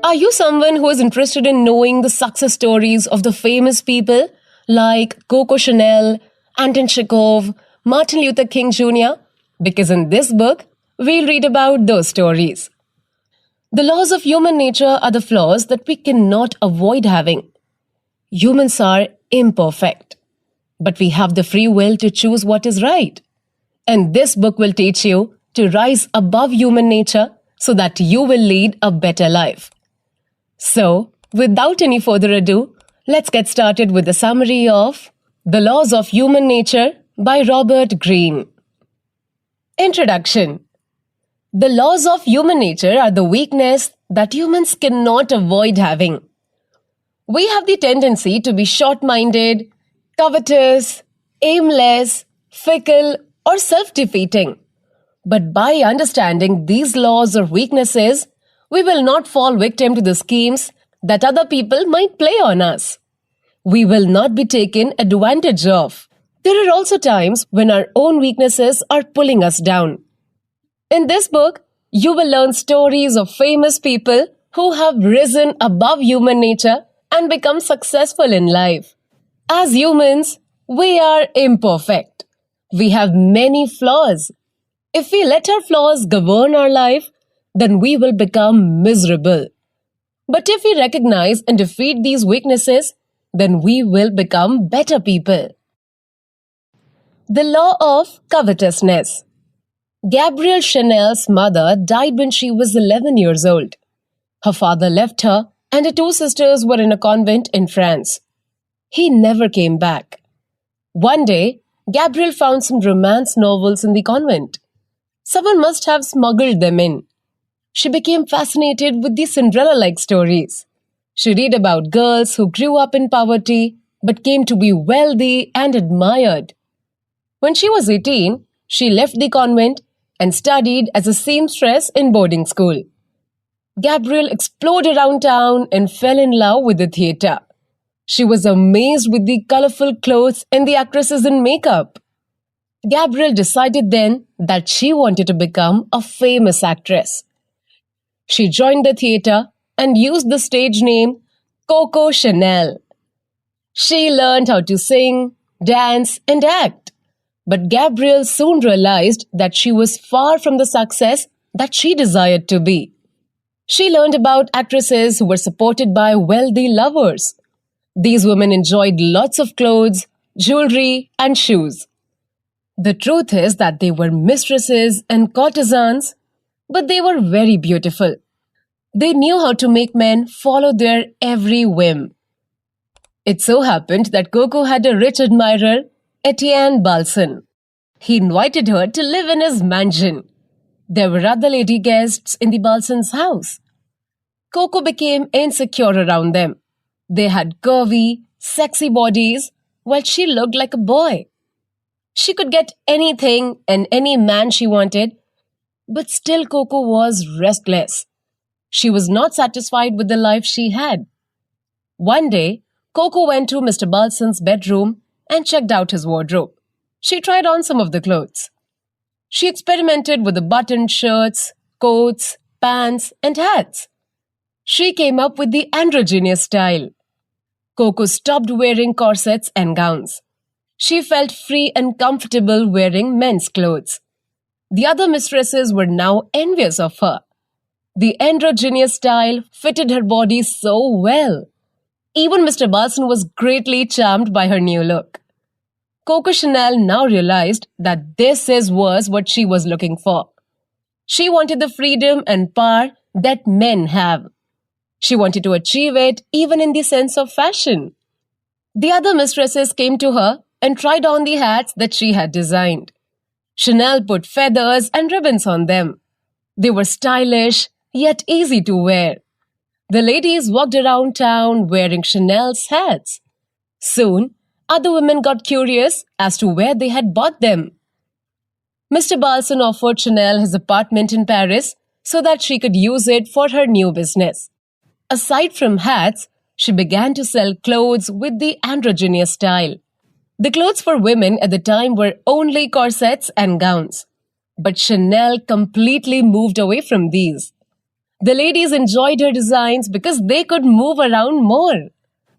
Are you someone who is interested in knowing the success stories of the famous people like Coco Chanel, Anton Chekhov, Martin Luther King Jr.? Because in this book, we'll read about those stories. The laws of human nature are the flaws that we cannot avoid having. Humans are imperfect, but we have the free will to choose what is right. And this book will teach you to rise above human nature so that you will lead a better life. So, without any further ado, let's get started with the summary of The Laws of Human Nature by Robert Greene. Introduction. The laws of human nature are the weakness that humans cannot avoid having. We have the tendency to be short-minded, covetous, aimless, fickle, or self-defeating. But by understanding these laws or weaknesses, we will not fall victim to the schemes that other people might play on us. We will not be taken advantage of. There are also times when our own weaknesses are pulling us down. In this book, you will learn stories of famous people who have risen above human nature and become successful in life. As humans, we are imperfect. We have many flaws. If we let our flaws govern our life, then we will become miserable. But if we recognize and defeat these weaknesses, then we will become better people. The law of covetousness. Gabrielle Chanel's mother died when she was 11 years old. Her father left her, and her two sisters were in a convent in France. He never came back. One day, Gabrielle found some romance novels in the convent. Someone must have smuggled them in. She became fascinated with these Cinderella-like stories. She read about girls who grew up in poverty but came to be wealthy and admired. When she was 18, she left the convent and studied as a seamstress in boarding school. Gabrielle explored around town and fell in love with the theatre. She was amazed with the colorful clothes and the actresses in makeup. Gabrielle decided then that she wanted to become a famous actress. She joined the theatre and used the stage name Coco Chanel. She learned how to sing, dance, and act. But Gabrielle soon realized that she was far from the success that she desired to be. She learned about actresses who were supported by wealthy lovers. These women enjoyed lots of clothes, jewelry, and shoes. The truth is that they were mistresses and courtesans, but they were very beautiful. They knew how to make men follow their every whim. It so happened that Coco had a rich admirer, Etienne Balsan. He invited her to live in his mansion. There were other lady guests in the Balsans' house. Coco became insecure around them. They had curvy, sexy bodies, while she looked like a boy. She could get anything and any man she wanted, but still Coco was restless. She was not satisfied with the life she had. One day, Coco went to Mr. Balsan's bedroom and checked out his wardrobe. She tried on some of the clothes. She experimented with the buttoned shirts, coats, pants, and hats. She came up with the androgynous style. Coco stopped wearing corsets and gowns. She felt free and comfortable wearing men's clothes. The other mistresses were now envious of her. The androgynous style fitted her body so well. Even Mr. Balsan was greatly charmed by her new look. Coco Chanel now realized that this was what she was looking for. She wanted the freedom and power that men have. She wanted to achieve it even in the sense of fashion. The other mistresses came to her and tried on the hats that she had designed. Chanel put feathers and ribbons on them. They were stylish, yet easy to wear. The ladies walked around town wearing Chanel's hats. Soon, other women got curious as to where they had bought them. Mr. Balsan offered Chanel his apartment in Paris so that she could use it for her new business. Aside from hats, she began to sell clothes with the androgynous style. The clothes for women at the time were only corsets and gowns. But Chanel completely moved away from these. The ladies enjoyed her designs because they could move around more.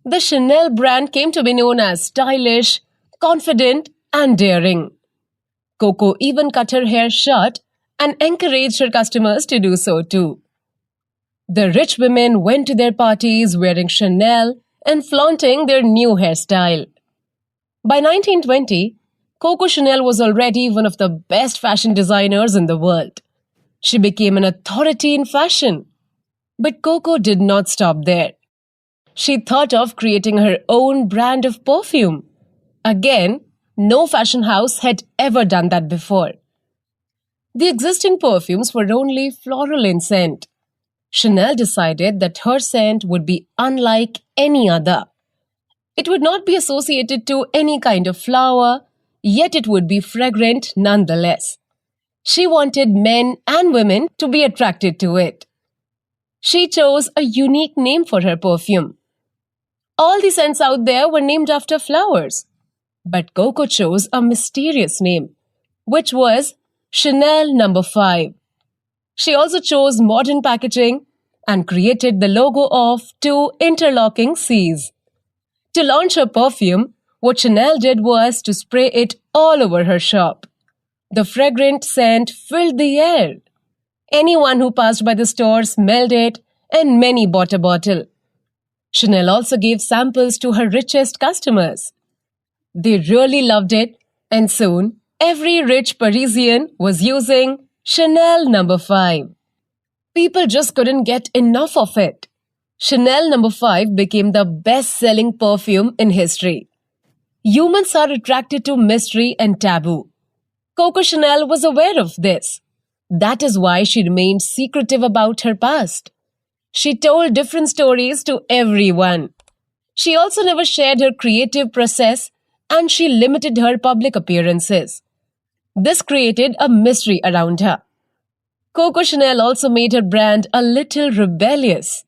The Chanel brand came to be known as stylish, confident, and daring. Coco even cut her hair short and encouraged her customers to do so too. The rich women went to their parties wearing Chanel and flaunting their new hairstyle. By 1920, Coco Chanel was already one of the best fashion designers in the world. She became an authority in fashion. But Coco did not stop there. She thought of creating her own brand of perfume. Again, no fashion house had ever done that before. The existing perfumes were only floral in scent. Chanel decided that her scent would be unlike any other. It would not be associated to any kind of flower, yet it would be fragrant nonetheless. She wanted men and women to be attracted to it. She chose a unique name for her perfume. All the scents out there were named after flowers. But Coco chose a mysterious name, which was Chanel No. 5. She also chose modern packaging and created the logo of two interlocking C's. To launch her perfume, what Chanel did was to spray it all over her shop. The fragrant scent filled the air. Anyone who passed by the store smelled it, and many bought a bottle. Chanel also gave samples to her richest customers. They really loved it, and soon every rich Parisian was using Chanel No. 5. People just couldn't get enough of it. Chanel No. 5 became the best-selling perfume in history. Humans are attracted to mystery and taboo. Coco Chanel was aware of this. That is why she remained secretive about her past. She told different stories to everyone. She also never shared her creative process, and she limited her public appearances. This created a mystery around her. Coco Chanel also made her brand a little rebellious.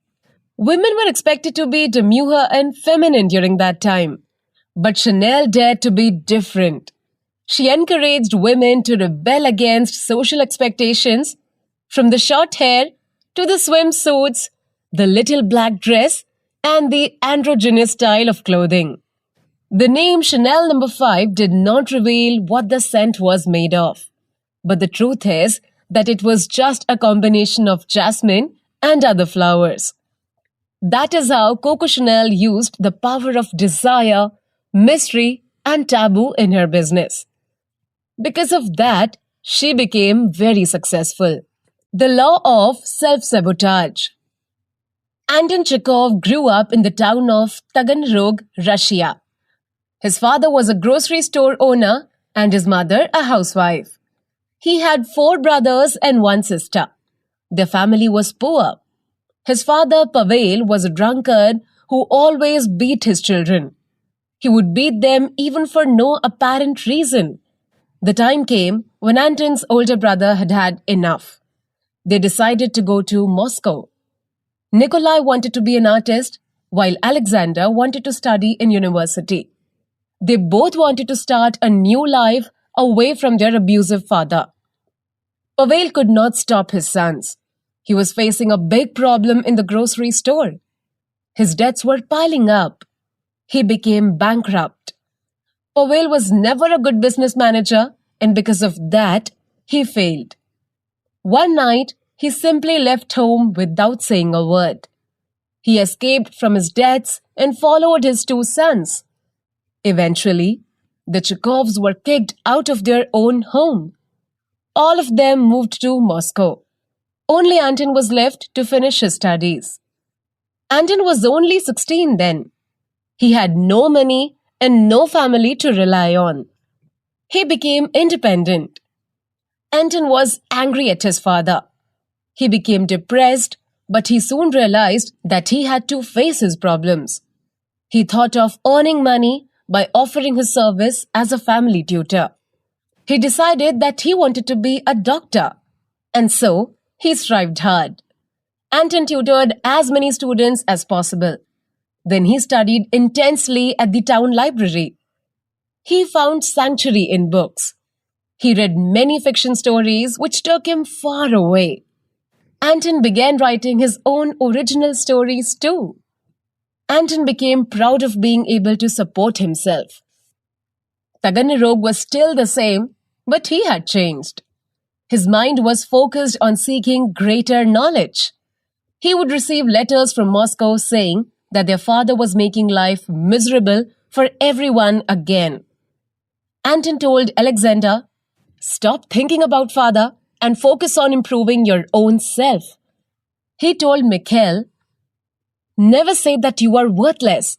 Women were expected to be demure and feminine during that time. But Chanel dared to be different. She encouraged women to rebel against social expectations, from the short hair to the swimsuits, the little black dress, and the androgynous style of clothing. The name Chanel No. 5 did not reveal what the scent was made of. But the truth is that it was just a combination of jasmine and other flowers. That is how Coco Chanel used the power of desire, mystery, and taboo in her business. Because of that, she became very successful. The law of self-sabotage. Anton Chekhov grew up in the town of Taganrog, Russia. His father was a grocery store owner and his mother a housewife. He had 4 brothers and 1 sister. Their family was poor. His father, Pavel, was a drunkard who always beat his children. He would beat them even for no apparent reason. The time came when Anton's older brother had had enough. They decided to go to Moscow. Nikolai wanted to be an artist, while Alexander wanted to study in university. They both wanted to start a new life away from their abusive father. Pavel could not stop his sons. He was facing a big problem in the grocery store. His debts were piling up. He became bankrupt. Pavel was never a good business manager, and because of that, he failed. One night, he simply left home without saying a word. He escaped from his debts and followed his 2 sons. Eventually, the Chekhovs were kicked out of their own home. All of them moved to Moscow. Only Anton was left to finish his studies. Anton was only 16 then. He had no money and no family to rely on. He became independent. Anton was angry at his father. He became depressed, but he soon realized that he had to face his problems. He thought of earning money by offering his service as a family tutor. He decided that he wanted to be a doctor, and so he strived hard. Anton tutored as many students as possible. Then he studied intensely at the town library. He found sanctuary in books. He read many fiction stories which took him far away. Anton began writing his own original stories too. Anton became proud of being able to support himself. Taganrog was still the same, but he had changed. His mind was focused on seeking greater knowledge. He would receive letters from Moscow saying that their father was making life miserable for everyone again. Anton told Alexander, "Stop thinking about father and focus on improving your own self." He told Mikhail, "Never say that you are worthless.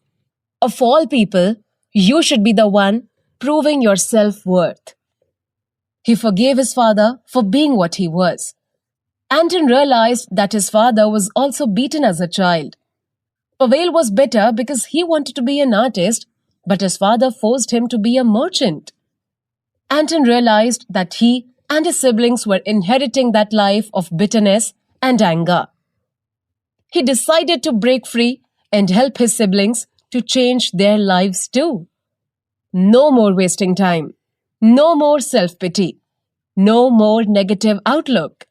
Of all people, you should be the one proving your self-worth." He forgave his father for being what he was. Anton realized that his father was also beaten as a child. Pavel was bitter because he wanted to be an artist, but his father forced him to be a merchant. Anton realized that he and his siblings were inheriting that life of bitterness and anger. He decided to break free and help his siblings to change their lives too. No more wasting time. No more self-pity. No more negative outlook.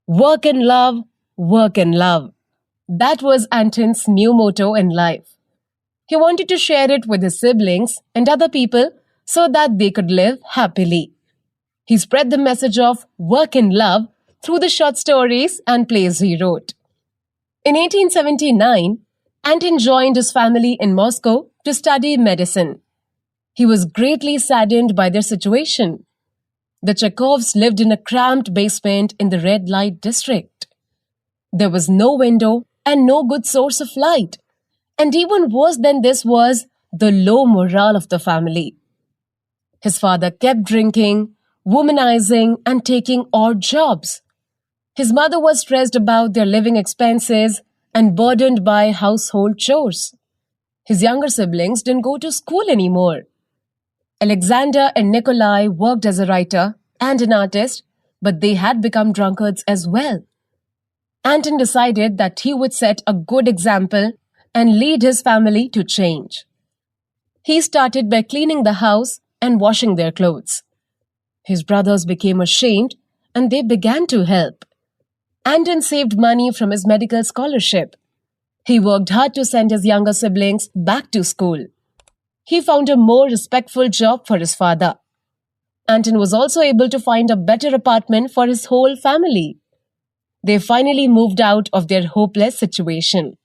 Work and love, work and love. That was Anton's new motto in life. He wanted to share it with his siblings and other people so that they could live happily. He spread the message of work and love through the short stories and plays he wrote. In 1879, Anton joined his family in Moscow to study medicine. He was greatly saddened by their situation. The Chekhovs lived in a cramped basement in the red light district. There was no window and no good source of light. And even worse than this was the low morale of the family. His father kept drinking, womanizing, and taking odd jobs. His mother was stressed about their living expenses and burdened by household chores. His younger siblings didn't go to school anymore. Alexander and Nikolai worked as a writer and an artist, but they had become drunkards as well. Anton decided that he would set a good example and lead his family to change. He started by cleaning the house and washing their clothes. His brothers became ashamed and they began to help. Anton saved money from his medical scholarship. He worked hard to send his younger siblings back to school. He found a more respectful job for his father. Anton was also able to find a better apartment for his whole family. They finally moved out of their hopeless situation.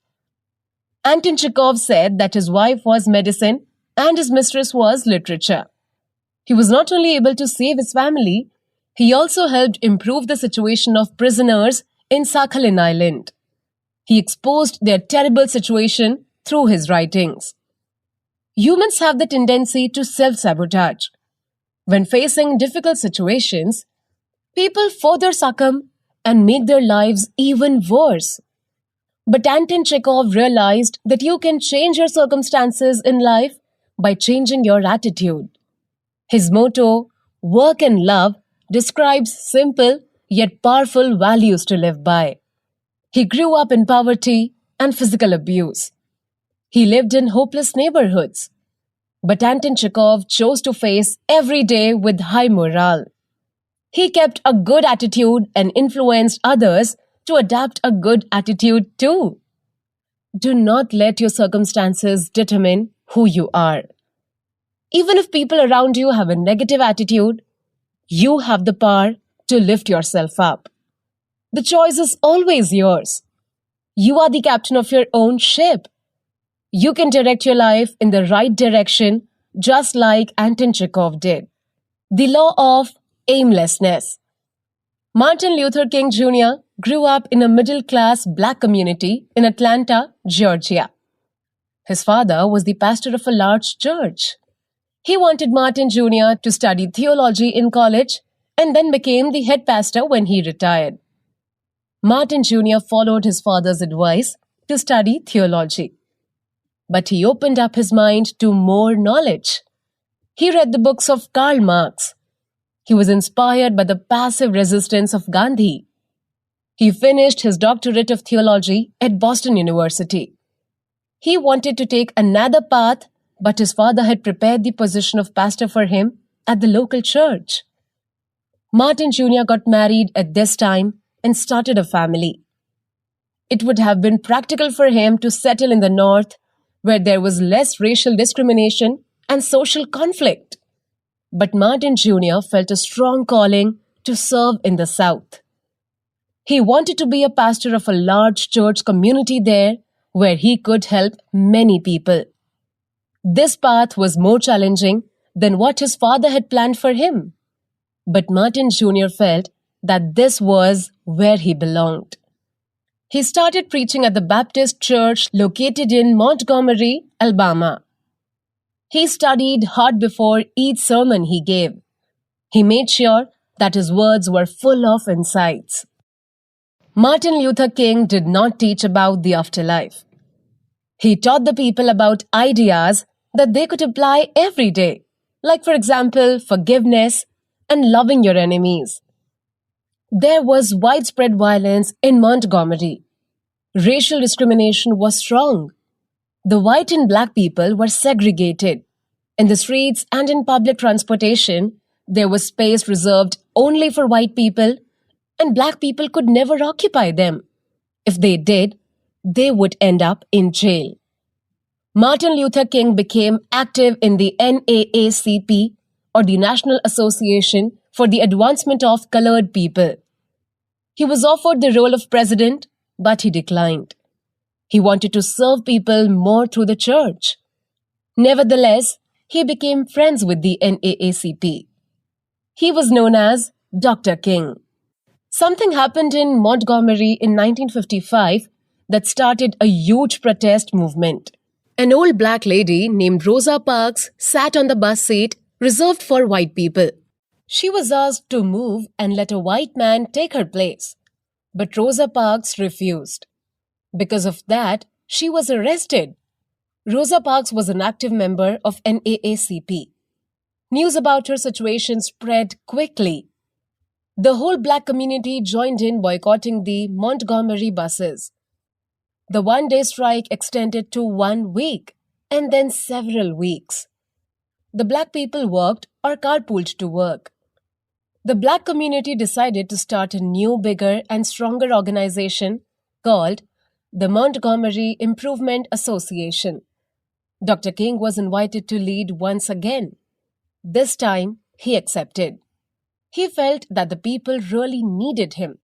Anton Chekhov said that his wife was medicine and his mistress was literature. He was not only able to save his family, he also helped improve the situation of prisoners in Sakhalin Island. He exposed their terrible situation through his writings. Humans have the tendency to self-sabotage. When facing difficult situations, people further succumb and make their lives even worse. But Anton Chekhov realized that you can change your circumstances in life by changing your attitude. His motto, "Work and Love," describes simple yet powerful values to live by. He grew up in poverty and physical abuse. He lived in hopeless neighborhoods. But Anton Chekhov chose to face every day with high morale. He kept a good attitude and influenced others to adapt a good attitude too. Do not let your circumstances determine who you are. Even if people around you have a negative attitude, you have the power to lift yourself up. The choice is always yours. You are the captain of your own ship. You can direct your life in the right direction, just like Anton Chekhov did. The law of aimlessness. Martin Luther King Jr. grew up in a middle-class black community in Atlanta, Georgia. His father was the pastor of a large church. He wanted Martin Jr. to study theology in college and then became the head pastor when he retired. Martin Jr. followed his father's advice to study theology. But he opened up his mind to more knowledge. He read the books of Karl Marx. He was inspired by the passive resistance of Gandhi. He finished his doctorate of theology at Boston University. He wanted to take another path, but his father had prepared the position of pastor for him at the local church. Martin Jr. got married at this time and started a family. It would have been practical for him to settle in the North, where there was less racial discrimination and social conflict. But Martin Jr. felt a strong calling to serve in the South. He wanted to be a pastor of a large church community there where he could help many people. This path was more challenging than what his father had planned for him. But Martin Jr. felt that this was where he belonged. He started preaching at the Baptist church located in Montgomery, Alabama. He studied hard before each sermon he gave. He made sure that his words were full of insights. Martin Luther King did not teach about the afterlife. He taught the people about ideas that they could apply every day, like, for example, forgiveness and loving your enemies. There was widespread violence in Montgomery. Racial discrimination was strong. The white and black people were segregated. In the streets and in public transportation, there was space reserved only for white people, and black people could never occupy them. If they did, they would end up in jail. Martin Luther King became active in the NAACP, or the National Association for the Advancement of Colored People. He was offered the role of president, but he declined. He wanted to serve people more through the church. Nevertheless, he became friends with the NAACP. He was known as Dr. King. Something happened in Montgomery in 1955 that started a huge protest movement. An old black lady named Rosa Parks sat on the bus seat reserved for white people. She was asked to move and let a white man take her place. But Rosa Parks refused. Because of that, she was arrested. Rosa Parks was an active member of NAACP. News about her situation spread quickly. The whole black community joined in boycotting the Montgomery buses. The one-day strike extended to 1 week and then several weeks. The black people walked or carpooled to work. The black community decided to start a new, bigger and stronger organization called the Montgomery Improvement Association. Dr. King was invited to lead once again. This time, he accepted. He felt that the people really needed him.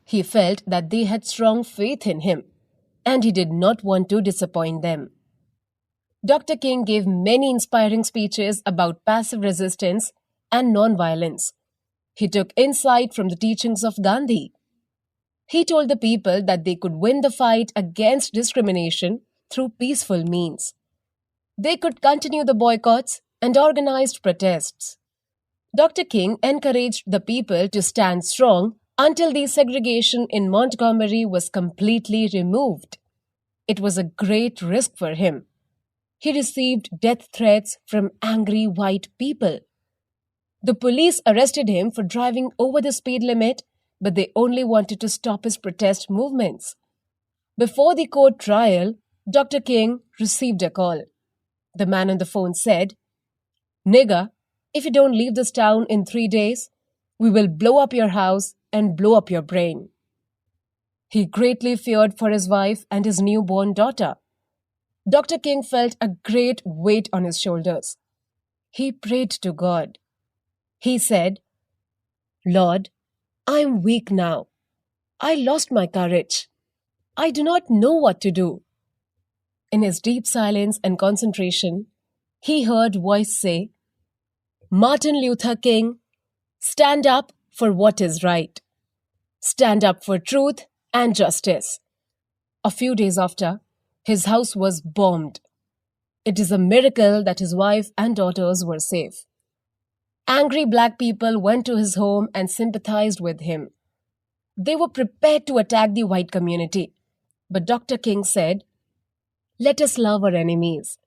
He felt that they had strong faith in him, and he did not want to disappoint them. Dr. King gave many inspiring speeches about passive resistance and nonviolence. He took insight from the teachings of Gandhi. He told the people that they could win the fight against discrimination through peaceful means. They could continue the boycotts and organized protests. Dr. King encouraged the people to stand strong until the segregation in Montgomery was completely removed. It was a great risk for him. He received death threats from angry white people. The police arrested him for driving over the speed limit, but they only wanted to stop his protest movements. Before the court trial, Dr. King received a call. The man on the phone said, "Nigger, if you don't leave this town in 3 days, we will blow up your house and blow up your brain." He greatly feared for his wife and his newborn daughter. Dr. King felt a great weight on his shoulders. He prayed to God. He said, "Lord, I am weak now. I lost my courage. I do not know what to do." In his deep silence and concentration, he heard a voice say, "Martin Luther King, stand up for what is right. Stand up for truth and justice." A few days after, his house was bombed. It is a miracle that his wife and daughters were safe. Angry black people went to his home and sympathized with him. They were prepared to attack the white community. But Dr. King said, "Let us love our enemies.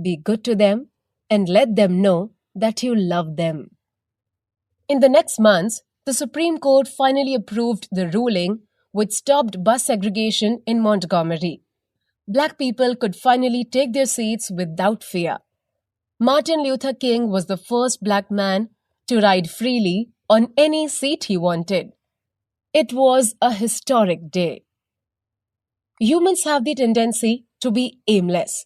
Be good to them and let them know that you love them." In the next months, the Supreme Court finally approved the ruling which stopped bus segregation in Montgomery. Black people could finally take their seats without fear. Martin Luther King was the first black man to ride freely on any seat he wanted. It was a historic day. Humans have the tendency to be aimless.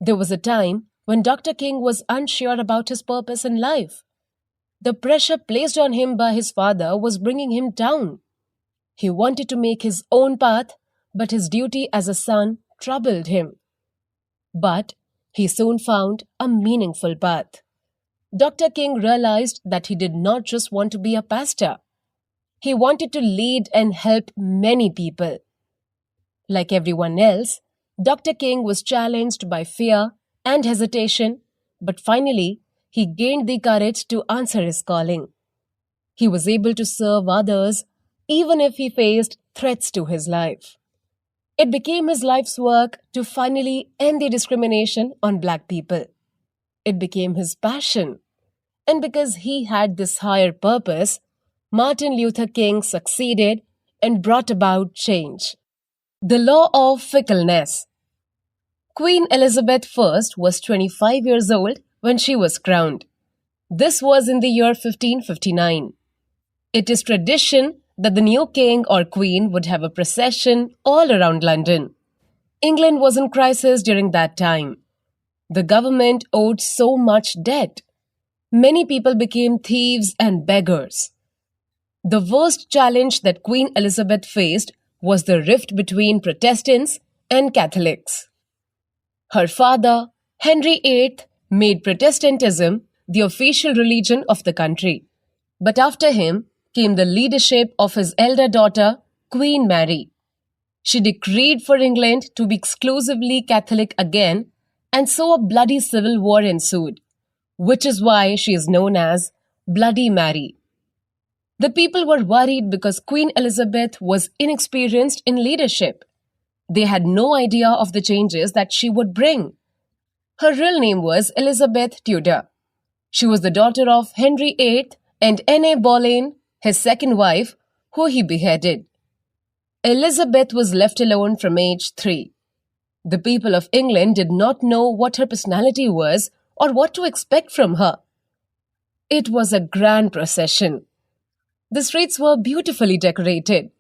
There was a time when Dr. King was unsure about his purpose in life. The pressure placed on him by his father was bringing him down. He wanted to make his own path, but his duty as a son troubled him. But he soon found a meaningful path. Dr. King realized that he did not just want to be a pastor. He wanted to lead and help many people. Like everyone else, Dr. King was challenged by fear and hesitation, but finally, he gained the courage to answer his calling. He was able to serve others even if he faced threats to his life. It became his life's work to finally end the discrimination on black people. It became his passion. And because he had this higher purpose, Martin Luther King succeeded and brought about change. The law of fickleness. Queen Elizabeth I was 25 years old when she was crowned. This was in the year 1559. It is tradition that the new king or queen would have a procession all around London. England was in crisis during that time. The government owed so much debt. Many people became thieves and beggars. The worst challenge that Queen Elizabeth faced was the rift between Protestants and Catholics. Her father, Henry VIII, made Protestantism the official religion of the country. But after him came the leadership of his elder daughter, Queen Mary. She decreed for England to be exclusively Catholic again, and so a bloody civil war ensued, which is why she is known as Bloody Mary. The people were worried because Queen Elizabeth was inexperienced in leadership. They had no idea of the changes that she would bring. Her real name was Elizabeth Tudor. She was the daughter of Henry VIII and Anne Boleyn, his second wife, who he beheaded. Elizabeth was left alone from age 3. The people of England did not know what her personality was or what to expect from her. It was a grand procession. The streets were beautifully decorated.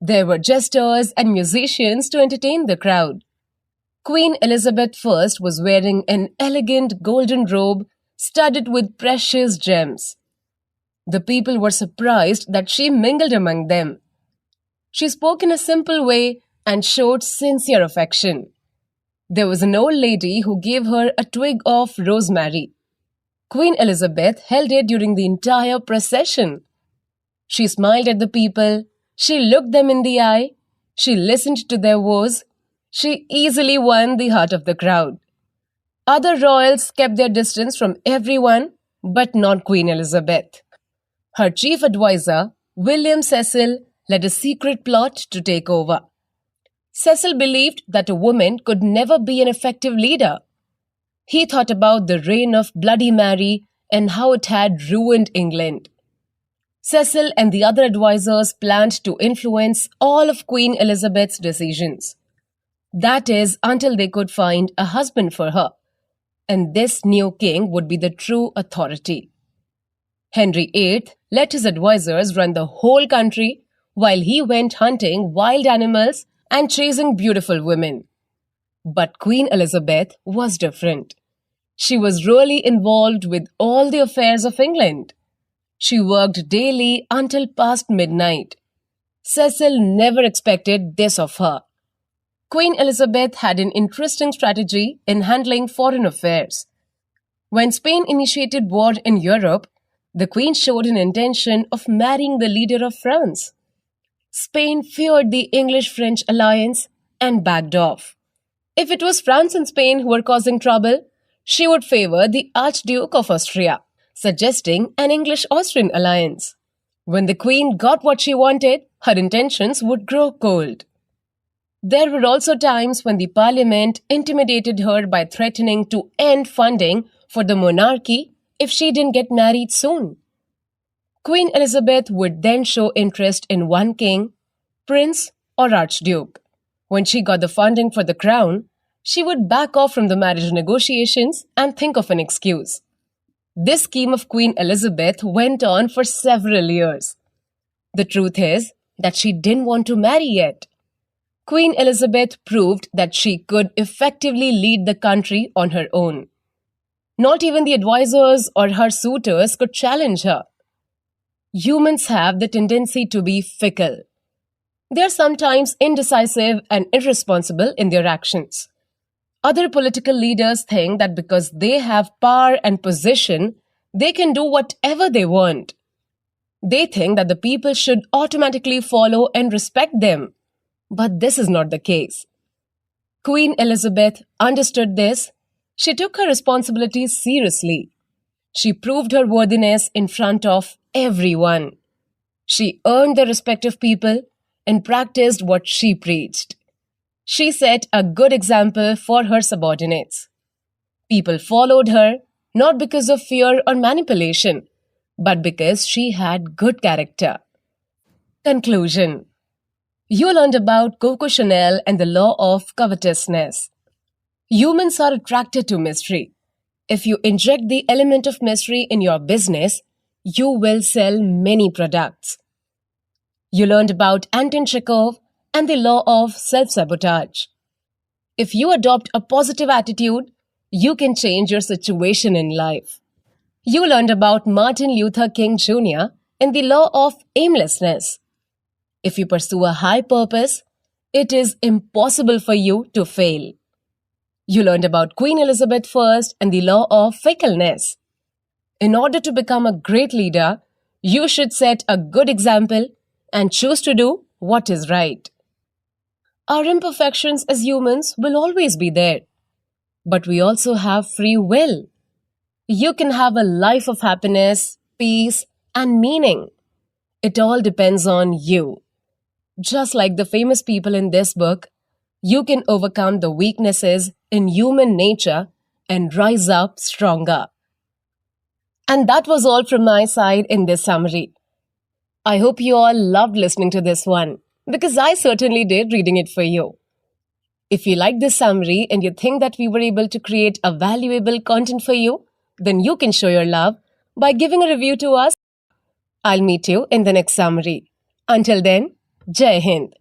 There were jesters and musicians to entertain the crowd. Queen Elizabeth I was wearing an elegant golden robe studded with precious gems. The people were surprised that she mingled among them. She spoke in a simple way and showed sincere affection. There was an old lady who gave her a twig of rosemary. Queen Elizabeth held it during the entire procession. She smiled at the people. She looked them in the eye. She listened to their woes. She easily won the heart of the crowd. Other royals kept their distance from everyone, but not Queen Elizabeth. Her chief advisor, William Cecil, led a secret plot to take over. Cecil believed that a woman could never be an effective leader. He thought about the reign of Bloody Mary and how it had ruined England. Cecil and the other advisors planned to influence all of Queen Elizabeth's decisions. That is, until they could find a husband for her. And this new king would be the true authority. Henry VIII let his advisors run the whole country while he went hunting wild animals and chasing beautiful women. But Queen Elizabeth was different. She was really involved with all the affairs of England. She worked daily until past midnight. Cecil never expected this of her. Queen Elizabeth had an interesting strategy in handling foreign affairs. When Spain initiated war in Europe, the Queen showed an intention of marrying the leader of France. Spain feared the English-French alliance and backed off. If it was France and Spain who were causing trouble, she would favor the Archduke of Austria, suggesting an English-Austrian alliance. When the Queen got what she wanted, her intentions would grow cold. There were also times when the Parliament intimidated her by threatening to end funding for the monarchy if she didn't get married soon. Queen Elizabeth would then show interest in one king, prince, or archduke. When she got the funding for the crown, she would back off from the marriage negotiations and think of an excuse. This scheme of Queen Elizabeth went on for several years. The truth is, that she didn't want to marry yet. Queen Elizabeth proved that she could effectively lead the country on her own. Not even the advisors or her suitors could challenge her. Humans have the tendency to be fickle. They are sometimes indecisive and irresponsible in their actions. Other political leaders think that because they have power and position, they can do whatever they want. They think that the people should automatically follow and respect them. But this is not the case. Queen Elizabeth understood this. She took her responsibilities seriously. She proved her worthiness in front of everyone. She earned the respect of people and practiced what she preached. She set a good example for her subordinates. People followed her not because of fear or manipulation, but because she had good character. Conclusion. You learned about Coco Chanel and the law of covetousness. Humans are attracted to mystery. If you inject the element of mystery in your business, you will sell many products. You learned about Anton Chekhov and the law of self-sabotage. If you adopt a positive attitude, you can change your situation in life. You learned about Martin Luther King Jr. and the law of aimlessness. If you pursue a high purpose, it is impossible for you to fail. You learned about Queen Elizabeth I and the law of fickleness. In order to become a great leader, you should set a good example and choose to do what is right. Our imperfections as humans will always be there, but we also have free will. You can have a life of happiness, peace, and meaning. It all depends on you. Just like the famous people in this book, you can overcome the weaknesses in human nature and rise up stronger. And that was all from my side in this summary. I hope you all loved listening to this one, because I certainly did reading it for you. If you like this summary and you think that we were able to create a valuable content for you, then you can show your love by giving a review to us. I'll meet you in the next summary. Until then, Jai Hind.